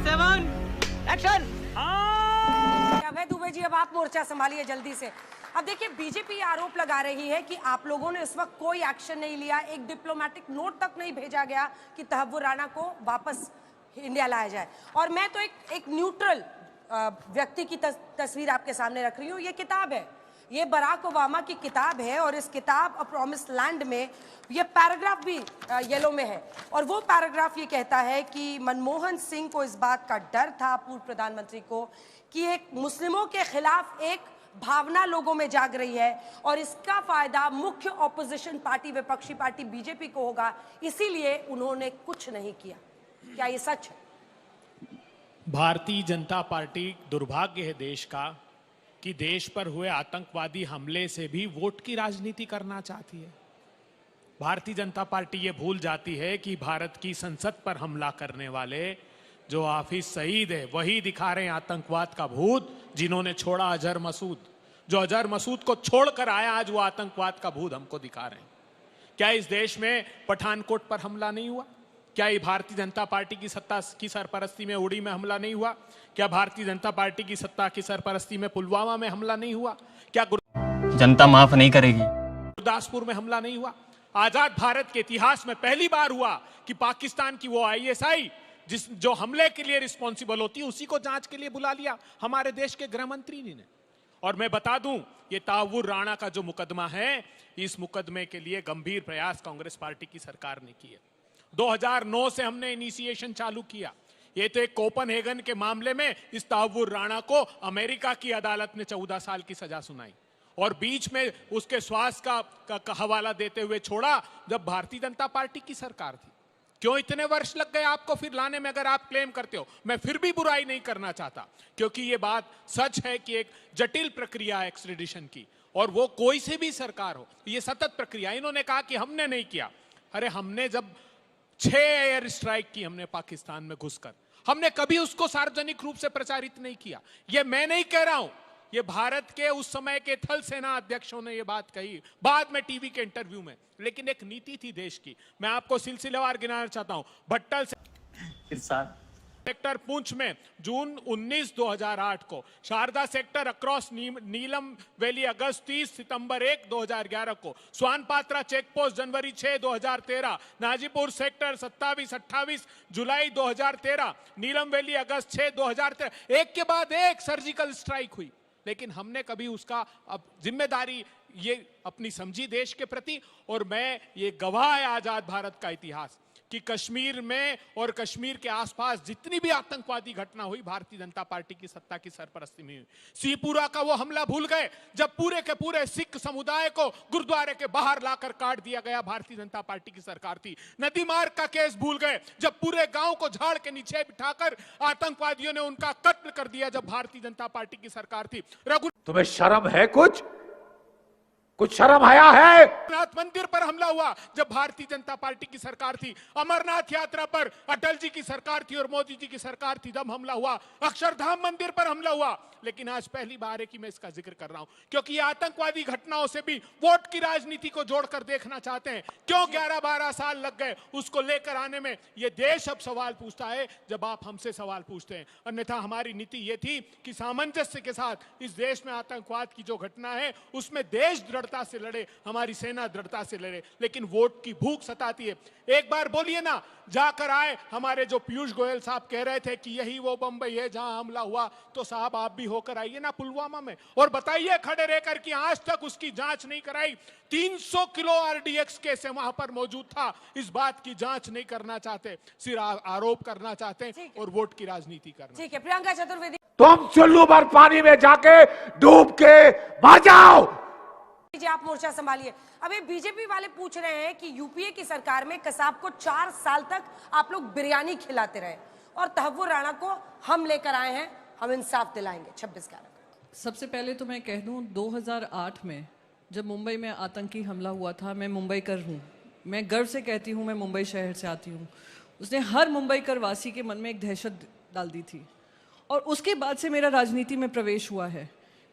7 action. अभय दुबे जी, अब आप मोर्चा संभालिए जल्दी से। अब देखिए, बीजेपी आरोप लगा रही है कि आप लोगों ने इस वक्त कोई एक्शन नहीं लिया, एक डिप्लोमेटिक नोट तक नहीं भेजा गया कि तहव्वुर राणा को वापस इंडिया लाया जाए। और मैं तो एक न्यूट्रल व्यक्ति की तस्वीर आपके सामने रख रही हूँ। ये किताब है, ये बराक ओबामा की किताब है, और इस किताब अ प्रॉमिस्ड लैंड में ये पैराग्राफ भी येलो में है। और वो पैराग्राफ ये कहता है कि मनमोहन सिंह को इस बात का डर था, पूर्व प्रधानमंत्री को, कि एक मुस्लिमों के खिलाफ एक भावना लोगों में जाग रही है और इसका फायदा मुख्य ऑपोजिशन पार्टी, विपक्षी पार्टी बीजेपी को होगा, इसीलिए उन्होंने कुछ नहीं किया। क्या ये सच है? भारतीय जनता पार्टी, दुर्भाग्य है देश का कि देश पर हुए आतंकवादी हमले से भी वोट की राजनीति करना चाहती है। भारतीय जनता पार्टी ये भूल जाती है कि भारत की संसद पर हमला करने वाले जो हाफिज सईद है, वही दिखा रहे हैं आतंकवाद का भूत, जिन्होंने छोड़ा अजहर मसूद। जो अजहर मसूद को छोड़कर आया, आज वो आतंकवाद का भूत हमको दिखा रहे हैं। क्या इस देश में पठानकोट पर हमला नहीं हुआ? क्या ये भारतीय जनता पार्टी की सत्ता की सरपरस्ती में उड़ी में हमला नहीं हुआ? क्या भारतीय जनता पार्टी की सत्ता की सरपरस्ती में पुलवामा में हमला नहीं हुआ? क्या जनता माफ नहीं करेगी? गुरदासपुर में हमला नहीं हुआ? आजाद भारत के इतिहास में पहली बार हुआ कि पाकिस्तान की वो आईएसआई जो हमले के लिए रिस्पॉन्सिबल होती है, उसी को जांच के लिए बुला लिया हमारे देश के गृह मंत्री ने। और मैं बता दूं, ये तहव्वुर राणा का जो मुकदमा है, इस मुकदमे के लिए गंभीर प्रयास कांग्रेस पार्टी की सरकार ने किए। 2009 से हमने इनिशिएशन चालू किया। ये तो एक कोपनहेगन के मामले में इस तहव्वुर राणा को अमेरिका की अदालत ने 14 साल की सजा सुनाई और बीच में उसके स्वास्थ्य का हवाला देते हुए छोड़ा जब भारतीय जनता पार्टी की सरकार थी। क्यों इतने वर्ष लग गए आपको फिर लाने में? अगर आप क्लेम करते हो, मैं फिर भी बुराई नहीं करना चाहता, क्योंकि ये बात सच है कि एक जटिल प्रक्रिया है एक्स्ट्रेडिशन की, और वो कोई से भी सरकार हो, ये सतत प्रक्रिया। इन्होंने कहा कि हमने नहीं किया। अरे हमने जब 6 एयर स्ट्राइक की हमने पाकिस्तान में घुसकर, हमने कभी उसको सार्वजनिक रूप से प्रचारित नहीं किया। ये मैं नहीं कह रहा हूं, ये भारत के उस समय के थल सेना अध्यक्षों ने ये बात कही बाद में टीवी के इंटरव्यू में। लेकिन एक नीति थी देश की। मैं आपको सिलसिलेवार गिनाना चाहता हूं। भट्टल सेक्टर पुंछ में जून 19, 2008 को, शारदा सेक्टर अक्रॉस नीलम वैली अगस्त 30 सितंबर 1, 2011 को, स्वानपात्रा चेक पोस्ट जनवरी 6, 2013, नाजीपुर सेक्टर 27-28 जुलाई 2013, नीलम वैली अगस्त 6, 2013, एक के बाद एक सर्जिकल स्ट्राइक हुई। लेकिन हमने कभी उसका अब जिम्मेदारी ये अपनी समझी देश के प्रति। और मैं ये गवाह है आजाद भारत का इतिहास कि कश्मीर में और कश्मीर के आसपास जितनी भी आतंकवादी घटना हुई, भारतीय जनता पार्टी की सत्ता की सरपरस्ती में हुई। सीपुरा का वो हमला भूल गए जब पूरे के पूरे सिख समुदाय को गुरुद्वारे के बाहर लाकर काट दिया गया, भारतीय जनता पार्टी की सरकार थी। नदी मार्ग का केस भूल गए जब पूरे गांव को झाड़ के नीचे बिठाकर आतंकवादियों ने उनका कत्ल कर दिया, जब भारतीय जनता पार्टी की सरकार थी। तुम्हें शर्म है? कुछ शर्म आया है? अमरनाथ मंदिर पर हमला हुआ जब भारतीय जनता पार्टी की सरकार थी। अमरनाथ यात्रा पर अटल जी की सरकार थी और मोदी जी की सरकार थी, जब हमला हुआ। अक्षरधाम मंदिर पर हमला हुआ। लेकिन आज पहली बार है कि मैं इसका जिक्र कर रहा हूं, क्योंकि ये आतंकवादी घटनाओं से भी वोट की राजनीति को जोड़कर देखना चाहते हैं। क्यों 11-12 साल लग गए उसको लेकर आने में? ये देश अब सवाल पूछता है जब आप हमसे सवाल पूछते हैं। अन्यथा हमारी नीति ये थी कि सामंजस्य के साथ इस देश में आतंकवाद की जो घटना है उसमें देश दृढ़ता से लड़े, हमारी सेना दृढ़ता से लड़े। लेकिन वोट की भूख सताती है। एक बार बोलिए ना, जाकर आए हमारे जो पीयूष गोयल साहब कह रहे थे कि यही वो बंबई है जहां हमला हुआ, तो साहब आप भी होकर आइए ना पुलवामा में और बताइए खड़े रहकर कि आज तक उसकी जांच नहीं कराई। 300 किलो आरडीएक्स केस वहां पर मौजूद था। इस बात की जांच नहीं करना चाहते, सिर्फ आरोप करना चाहते हैं और वोट की राजनीति करना। ठीक है, प्रियंका चतुर्वेदी, तुम चुल्लू भर पानी में जाके डूब के मर जाओ। आप मोर्चा संभालिए। अबे बीजेपी वाले पूछ रहे हैं कि यूपीए की सरकार में कसाब को 4 साल तक आप लोग बिरयानी खिलाते रहे और तहव्वुर राणा को हम लेकर आए हैं, हम इंसाफ दिलाएंगे 26/11। सबसे पहले तो मैं कह दूं, 2008 में जब मुंबई में आतंकी हमला हुआ था, मैं मुंबईकर हूं, मैं गर्व से कहती हूं मैं मुंबई शहर से आती हूं, उसने हर मुंबईकर वासी के मन में एक दहशत डाल दी थी। और उसके बाद से मेरा राजनीति में प्रवेश हुआ है।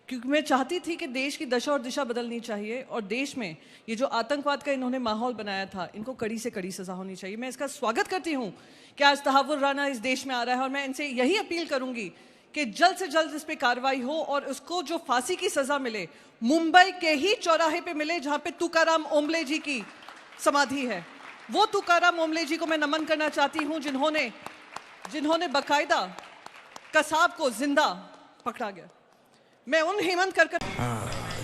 क्योंकि मैं चाहती थी कि देश की दशा और दिशा बदलनी चाहिए, और देश में ये जो आतंकवाद का इन्होंने माहौल बनाया था, इनको कड़ी से कड़ी सजा होनी चाहिए। मैं इसका स्वागत करती हूँ कि आज तहव्वुर राना इस देश में आ रहा है, और मैं इनसे यही अपील करूंगी कि जल्द से जल्द इस पर कार्रवाई हो और उसको जो फांसी की सजा मिले मुंबई के ही चौराहे पे मिले जहां पे तुकाराम ओम्बले जी की समाधि है। वो तुकाराम ओम्बले जी को मैं नमन करना चाहती हूँ जिन्होंने बकायदा कसाब को जिंदा पकड़ा गया। मैं उन हेमंत करकर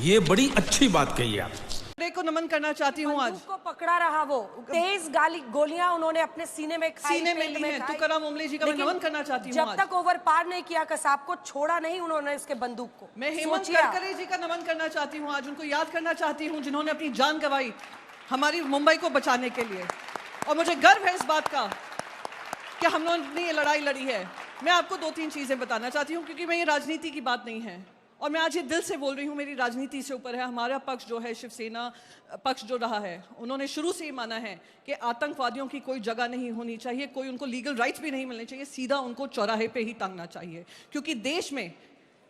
ये बड़ी अच्छी बात कही आप को नमन करना चाहती हूँ। आज को पकड़ा रहा, वो तेज गोलियां उन्होंने अपने सीने में खाई, सीने में ली है। तुकाराम ओम्बले जी का मैं नमन करना चाहती हूँ। जब तक ओवर पार नहीं किया कसाब को, छोड़ा नहीं उन्होंने इसके बंदूक को। मैं हेमंत करकरे जी का नमन करना चाहती हूँ, आज उनको याद करना चाहती हूँ जिन्होंने अपनी जान गंवाई हमारी मुंबई को बचाने के लिए। और मुझे गर्व है इस बात का कि हम लोगों ने ये लड़ाई लड़ी है। मैं आपको 2-3 चीजें बताना चाहती हूँ, क्योंकि मैं ये राजनीति की बात नहीं है, और मैं आज ये दिल से बोल रही हूँ, मेरी राजनीति से ऊपर है। हमारा पक्ष जो है, शिवसेना पक्ष जो रहा है, उन्होंने शुरू से ही माना है कि आतंकवादियों की कोई जगह नहीं होनी चाहिए, कोई उनको लीगल राइट्स भी नहीं मिलने चाहिए, सीधा उनको चौराहे पे ही टांगना चाहिए। क्योंकि देश में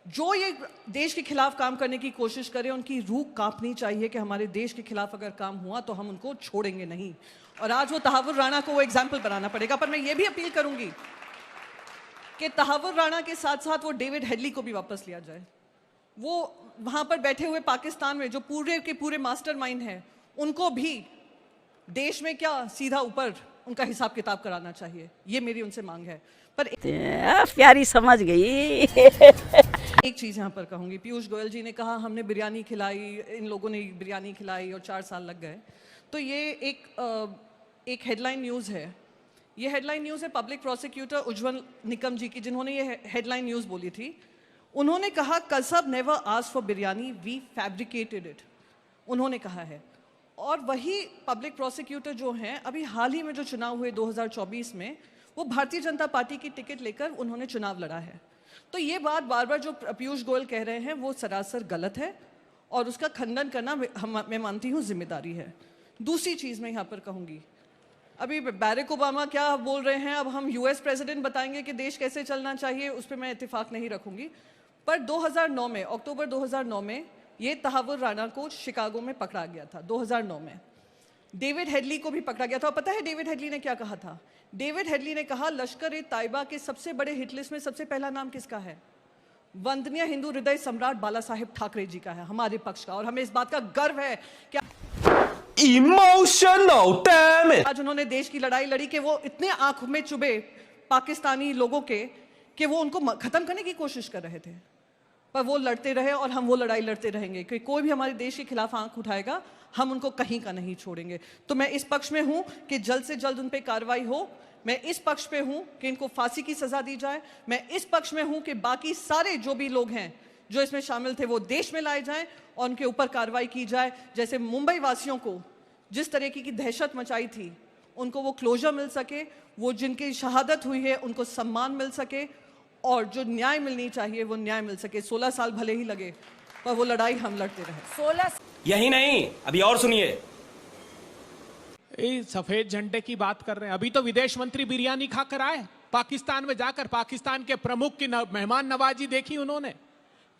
जो ये देश के खिलाफ काम करने की कोशिश करें, उनकी रूह कांपनी चाहिए कि हमारे देश के खिलाफ अगर काम हुआ तो हम उनको छोड़ेंगे नहीं। और आज वो तहव्वुर राना को वो एग्जाम्पल बनाना पड़ेगा। पर मैं ये भी अपील करूंगी कि तहव्वुर राना के साथ साथ वो डेविड हेडली को भी वापस लिया जाए। वो वहां पर बैठे हुए पाकिस्तान में जो पूरे के पूरे मास्टरमाइंड हैं, उनको भी देश में क्या सीधा ऊपर उनका हिसाब किताब कराना चाहिए। ये मेरी उनसे मांग है। पर प्यारी समझ गई। एक चीज यहाँ पर कहूंगी, पीयूष गोयल जी ने कहा हमने बिरयानी खिलाई, इन लोगों ने बिरयानी खिलाई और 4 साल लग गए। तो ये एक हेडलाइन न्यूज़ है। ये हेडलाइन न्यूज़ है पब्लिक प्रोसिक्यूटर उज्जवल निकम जी की, जिन्होंने ये हेडलाइन न्यूज़ बोली थी। उन्होंने कहा Kasab never asked for biryani, we fabricated it, उन्होंने कहा है। और वही पब्लिक प्रोसिक्यूटर जो हैं, अभी हाल ही में जो चुनाव हुए 2024 में, वो भारतीय जनता पार्टी की टिकट लेकर उन्होंने चुनाव लड़ा है। तो ये बात बार बार जो पीयूष गोयल कह रहे हैं वो सरासर गलत है, और उसका खंडन करना मैं मानती हूँ जिम्मेदारी है। दूसरी चीज़ मैं यहाँ पर कहूँगी, अभी बैरक ओबामा क्या बोल रहे हैं, अब हम यूएस प्रेसिडेंट बताएंगे कि देश कैसे चलना चाहिए, उस पर मैं इत्तेफाक नहीं रखूँगी। पर 2009 में, अक्टूबर 2009 में ये तहव्वुर राना को शिकागो में पकड़ा गया था। 2009 में डेविड हेडली को भी पकड़ा गया था। और पता है डेविड हेडली ने क्या कहा था? डेविड हेडली ने कहा लश्कर-ए-तैयबा के सबसे बड़े हिट लिस्ट में सबसे पहला नाम किसका है? वंदनीय हिंदू हृदय सम्राट बाला साहेब ठाकरे जी का है, हमारे पक्ष का। और हमें इस बात का गर्व है कि इमोशनल डैम इट। आज उन्होंने देश की लड़ाई लड़ी कि वो इतने आंख में चुभे पाकिस्तानी लोगों के कि वो उनको खत्म करने की कोशिश कर रहे थे। पर वो लड़ते रहे और हम वो लड़ाई लड़ते रहेंगे कि कोई भी हमारे देश के खिलाफ आंख उठाएगा, हम उनको कहीं का नहीं छोड़ेंगे। तो मैं इस पक्ष में हूं कि जल्द से जल्द उन पे कार्रवाई हो। मैं इस पक्ष पे हूं कि इनको फांसी की सजा दी जाए। मैं इस पक्ष में हूं कि बाकी सारे जो भी लोग हैं जो इसमें शामिल थे वो देश में लाए जाएं और उनके ऊपर कार्रवाई की जाए। जैसे मुंबई वासियों को जिस तरीके की दहशत मचाई थी, उनको वो क्लोजर मिल सके, वो जिनकी शहादत हुई है उनको सम्मान मिल सके, और जो न्याय मिलनी चाहिए वो न्याय मिल सके। 16 साल भले ही लगे, पर वो लड़ाई हम लड़ते रहे। 16 यही नहीं, अभी और सुनिए। सफेद झंडे की बात कर रहे हैं। अभी तो विदेश मंत्री बिरयानी खाकर आए, पाकिस्तान में जाकर पाकिस्तान के प्रमुख की मेहमान नवाजी देखी उन्होंने।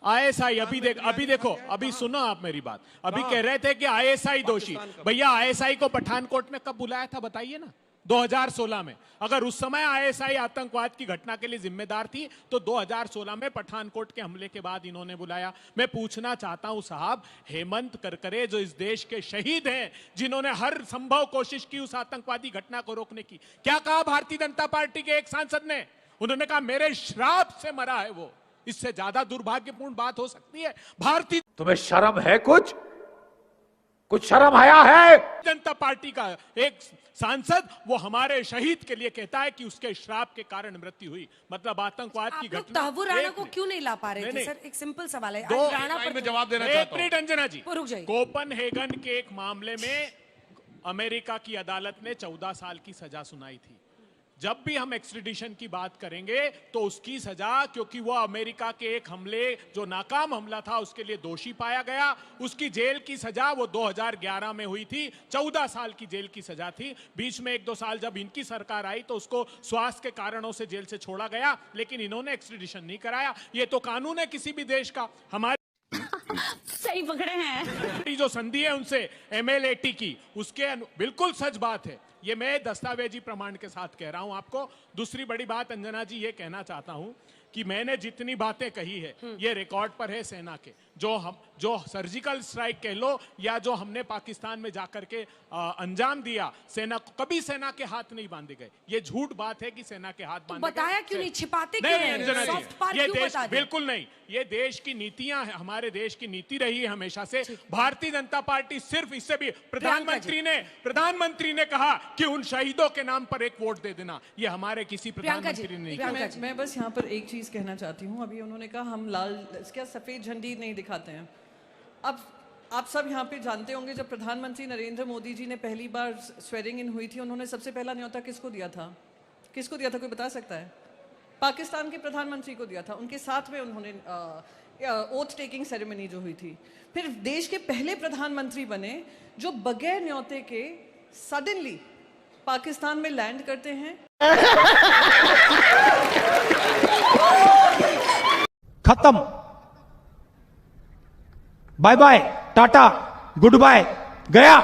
आईएसआई अभी देखो, अभी सुनो आप मेरी बात। अभी कह रहे थे कि आईएसआई दोषी। भैया आईएसआई को पठानकोट में कब बुलाया था बताइए ना? 2016 में। अगर उस समय आईएसआई आतंकवाद की घटना के लिए जिम्मेदार थी तो 2016 में पठानकोट के हमले के बाद इन्होंने बुलाया। मैं पूछना चाहता हूं साहब, हेमंत करकरे जो इस देश के शहीद हैं, जिन्होंने हर संभव कोशिश की उस आतंकवादी घटना को रोकने की, क्या कहा भारतीय जनता पार्टी के एक सांसद ने? उन्होंने कहा मेरे श्राप से मरा है वो। इससे ज्यादा दुर्भाग्यपूर्ण बात हो सकती है? भारतीय तुम्हें शर्म है? कुछ शर्म आया है? जनता पार्टी का एक सांसद वो हमारे शहीद के लिए कहता है कि उसके श्राप के कारण मृत्यु हुई। मतलब आतंकवाद की घटना। तहव्वुर राणा को क्यों नहीं ला पा रहे थे सर? एक सिंपल सवाल है। दो राणा पर में जवाब देना चाहता हूं। अंजना जी, रुक जाइए। कोपनहेगन के एक मामले में अमेरिका की अदालत ने 14 साल की सजा सुनाई थी। जब भी हम एक्सट्रेडिशन की बात करेंगे तो उसकी सजा, क्योंकि वो अमेरिका के एक हमले जो नाकाम हमला था उसके लिए दोषी पाया गया, उसकी जेल की सजा वो 2011 में हुई थी। 14 साल की जेल की सजा थी। बीच में 1-2 साल जब इनकी सरकार आई तो उसको स्वास्थ्य के कारणों से जेल से छोड़ा गया, लेकिन इन्होंने एक्सट्रेडिशन नहीं कराया। ये तो कानून है किसी भी देश का। हमारे वही पकड़े हैं। जो संधि है उनसे MLAT की, उसके बिल्कुल सच बात है। ये मैं दस्तावेजी प्रमाण के साथ कह रहा हूं आपको। दूसरी बड़ी बात अंजना जी ये कहना चाहता हूं कि मैंने जितनी बातें कही है ये रिकॉर्ड पर है सेना के। जो सर्जिकल स्ट्राइक कह लो या जो हमने पाकिस्तान में जाकर के अंजाम दिया, सेना को कभी सेना के हाथ नहीं बांधे गए। ये झूठ बात है कि सेना के हाथ बांधे बताया गए। क्यों नहीं, छिपाते क्यों नहीं अंजना सॉफ्ट जी, पावर ये क्यों देश बता दिया? बिल्कुल नहीं, ये देश की नीतियां हैं, हमारे देश की नीति रही है हमेशा से। भारतीय जनता पार्टी सिर्फ इससे भी प्रधानमंत्री ने कहा कि उन शहीदों के नाम पर एक वोट दे देना, ये हमारे किसी प्रधानमंत्री ने नहीं कहा। मैं बस यहाँ पर एक चीज कहना चाहती हूँ। अभी उन्होंने कहा हम लाल क्या सफेद झंडी नहीं दिखाते हैं। अब आप सब यहाँ पे जानते होंगे जब प्रधानमंत्री नरेंद्र मोदी जी ने पहली बार स्वेरिंग इन हुई थी, उन्होंने सबसे पहला न्योता किसको दिया था? किसको दिया था, कोई बता सकता है? पाकिस्तान के प्रधानमंत्री को दिया था। उनके साथ में उन्होंने ओथ टेकिंग सेरेमनी जो हुई थी। फिर देश के पहले प्रधानमंत्री बने जो बगैर न्योते के सडनली पाकिस्तान में लैंड करते हैं। खत्म, bye bye, tata, goodbye, गया।